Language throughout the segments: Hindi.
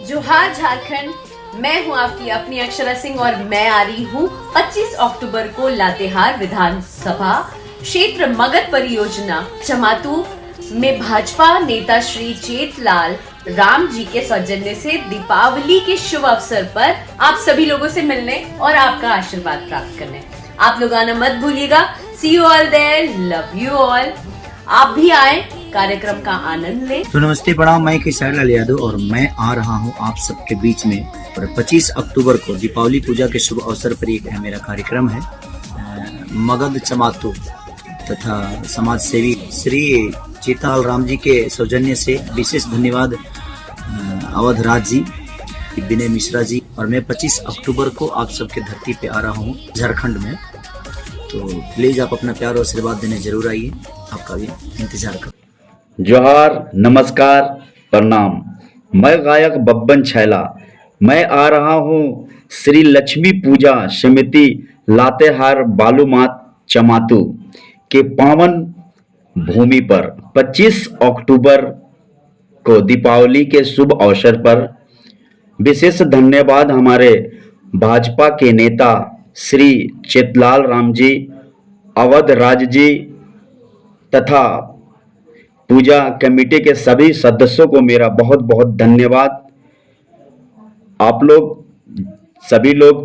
जोहार झारखंड। मैं हूं आपकी अपनी अक्षरा सिंह और मैं आ रही हूं 25 अक्टूबर को लातेहार विधानसभा क्षेत्र मगध परियोजना चमातू में भाजपा नेता श्री जेठलाल राम जी के सौजन्य से दीपावली के शुभ अवसर पर आप सभी लोगों से मिलने और आपका आशीर्वाद प्राप्त करने। आप लोग आना मत भूलिएगा। See you all there, love you all. आप भी आए, कार्यक्रम का आनंद लें। तो नमस्ते प्रणाम, मैं खेसारी लाल यादव और मैं आ रहा हूं आप सबके बीच में। और 25 अक्टूबर को दीपावली पूजा के शुभ अवसर पर एक मेरा कार्यक्रम है। मगध चमातू तथा समाज सेवी श्री जेठालाल राम जी के सौजन्य से विशेष धन्यवाद अवध राज जी, विनय मिश्रा जी। और मैं 25 अक्टूबर को आप सबके धरती पे आ रहा हूँ झारखंड में। तो प्लीज आप अपना प्यार और आशीर्वाद देने जरूर आइए, आपका भी इंतजार कर। जोहार, नमस्कार, प्रणाम। मैं गायक बब्बन छैला। मैं आ रहा हूँ श्री लक्ष्मी पूजा समिति लातेहार बालूमाथ चमातू के पावन भूमि पर 25 अक्टूबर को दीपावली के शुभ अवसर पर विशेष धन्यवाद हमारे भाजपा के नेता श्री जेठलाल राम जी, अवध राज जी तथा पूजा कमेटी के सभी सदस्यों को मेरा बहुत बहुत धन्यवाद। आप लोग सभी लोग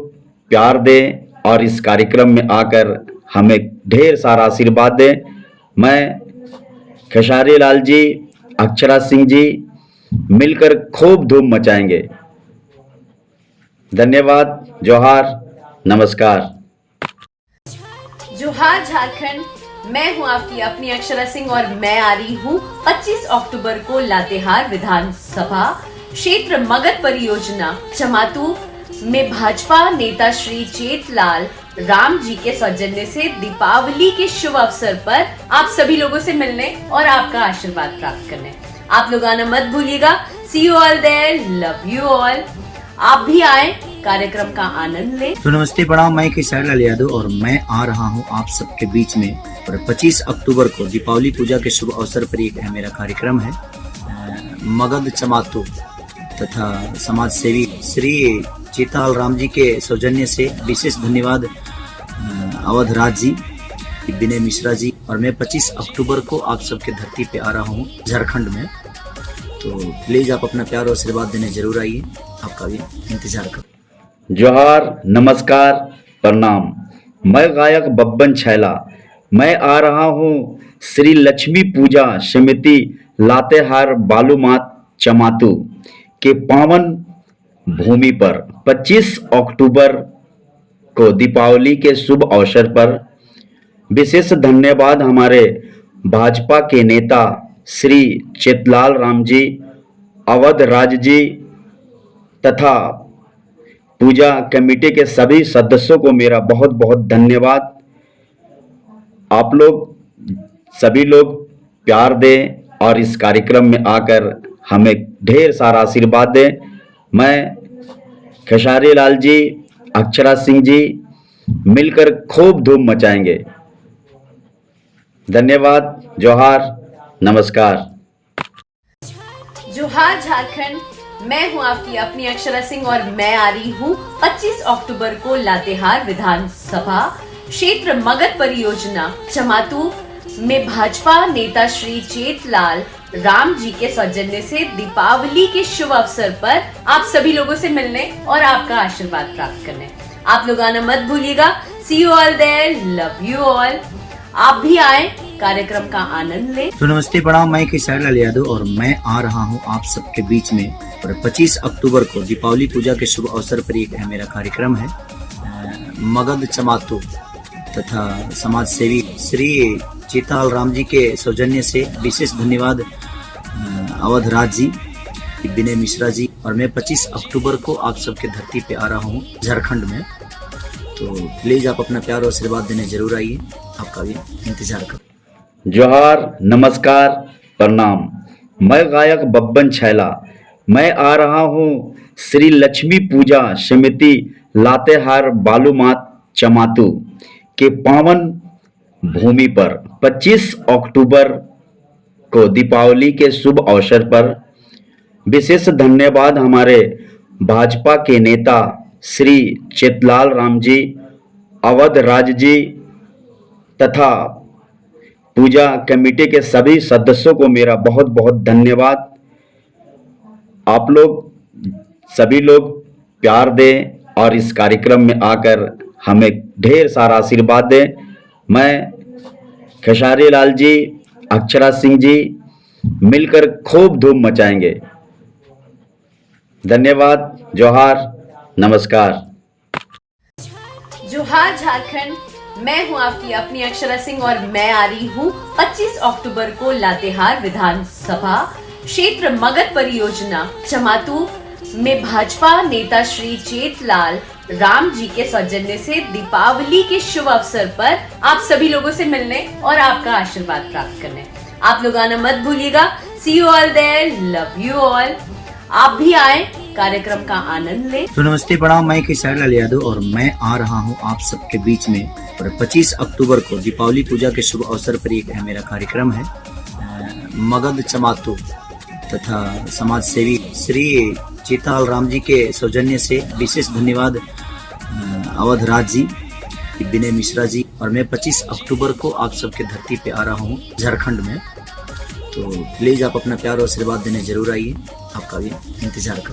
प्यार दें और इस कार्यक्रम में आकर हमें ढेर सारा आशीर्वाद दें। मैं खेसारी लाल जी, अक्षरा सिंह जी मिलकर खूब धूम मचाएंगे। धन्यवाद। जोहार, नमस्कार। जोहार झारखंड। मैं हूं आपकी अपनी अक्षरा सिंह और मैं आ रही हूं 25 अक्टूबर को लातेहार विधानसभा क्षेत्र मगध परियोजना चमातू में भाजपा नेता श्री जेठलाल राम जी के सौजन्य से दीपावली के शुभ अवसर पर आप सभी लोगों से मिलने और आपका आशीर्वाद प्राप्त करने। आप लोग आना मत भूलिएगा। See you all there, love you all. आप भी आए, कार्यक्रम का आनंद लें। तो नमस्ते प्रणाम, मैं खेसारी लाल यादव और मैं आ रहा हूं आप सबके बीच में। और 25 अक्टूबर को दीपावली पूजा के शुभ अवसर पर एक मेरा कार्यक्रम है। मगध चमातू तथा समाज सेवी श्री जेठालाल राम जी के सौजन्य से विशेष धन्यवाद अवध राज जी, विनय मिश्रा जी। और मैं 25 अक्टूबर को आप सबके धरती पे आ रहा हूँ झारखंड में। तो प्लीज आप अपना प्यार और आशीर्वाद देने जरूर आइए, आपका भी इंतजार कर। जोहार, नमस्कार, प्रणाम। मैं गायक बब्बन छैला। मैं आ रहा हूँ श्री लक्ष्मी पूजा समिति लातेहार बालूमाथ चमातू के पावन भूमि पर 25 अक्टूबर को दीपावली के शुभ अवसर पर विशेष धन्यवाद हमारे भाजपा के नेता श्री जेठलाल राम जी, अवध राज जी तथा पूजा कमेटी के सभी सदस्यों को मेरा बहुत बहुत धन्यवाद। आप लोग सभी लोग प्यार दें और इस कार्यक्रम में आकर हमें ढेर सारा आशीर्वाद दें। मैं खेसारी लाल जी, अक्षरा सिंह जी मिलकर खूब धूम मचाएंगे। धन्यवाद। जोहार, नमस्कार। जोहार झारखंड। मैं हूं आपकी अपनी अक्षरा सिंह और मैं आ रही हूं 25 अक्टूबर को लातेहार विधानसभा क्षेत्र मगध परियोजना चमातू में भाजपा नेता श्री जेठलाल राम जी के सौजन्य से दीपावली के शुभ अवसर पर आप सभी लोगों से मिलने और आपका आशीर्वाद प्राप्त करने। आप लोग आना मत भूलिएगा। See you all there, love you all. आप भी आए, कार्यक्रम का आनंद लें। तो नमस्ते प्रणाम, मैं खेसारी लाल यादव और मैं आ रहा हूं आप सबके बीच में। और 25 अक्टूबर को दीपावली पूजा के शुभ अवसर पर एक मेरा कार्यक्रम है। मगध चमातू तथा समाज सेवी श्री जेठालाल राम जी के सौजन्य से विशेष धन्यवाद अवध राज जी, विनय मिश्रा जी। और मैं 25 अक्टूबर को आप सबके धरती पे आ रहा हूँ झारखंड में। तो प्लीज आप अपना प्यार और आशीर्वाद देने जरूर आइए, आपका भी इंतजार कर। जोहार, नमस्कार, प्रणाम। मैं गायक बब्बन छैला। मैं आ रहा हूँ श्री लक्ष्मी पूजा समिति लातेहार बालूमाथ चमातू के पावन भूमि पर 25 अक्टूबर को दीपावली के शुभ अवसर पर विशेष धन्यवाद हमारे भाजपा के नेता श्री चेतलाल राम जी, अवध राज जी तथा पूजा कमेटी के सभी सदस्यों को मेरा बहुत बहुत धन्यवाद। आप लोग सभी लोग प्यार दें और इस कार्यक्रम में आकर हमें ढेर सारा आशीर्वाद दें। मैं खेसारी लाल जी, अक्षरा सिंह जी मिलकर खूब धूम मचाएंगे। धन्यवाद, जोहार, नमस्कार। जोहार झारखंड, मैं हूं आपकी अपनी अक्षरा सिंह और मैं आ रही हूं 25 अक्टूबर को लातेहार विधानसभा क्षेत्र मगध परियोजना चमातू में भाजपा नेता श्री चेतलाल राम जी के सौजन्य से दीपावली के शुभ अवसर पर आप सभी लोगों से मिलने और आपका आशीर्वाद प्राप्त करने। आप लोग आना मत भूलिएगा। See you all there, love you all. आप भी आए, कार्यक्रम का आनंद लें। तो नमस्ते प्रणाम, मैं खेसारी लाल यादव और मैं आ रहा हूं आप सबके बीच में। और 25 अक्टूबर को दीपावली पूजा के शुभ अवसर पर एक मेरा कार्यक्रम है। मगध चमातू तथा समाज सेवी श्री चेतलाल राम जी के सौजन्य से विशेष धन्यवाद अवध राज जी, विनय मिश्रा जी। और मैं 25 अक्टूबर को आप सबके धरती पे आ रहा हूँ झारखंड में। तो प्लीज आप अपना प्यार और आशीर्वाद देने जरूर आइए, आपका भी इंतजार कर।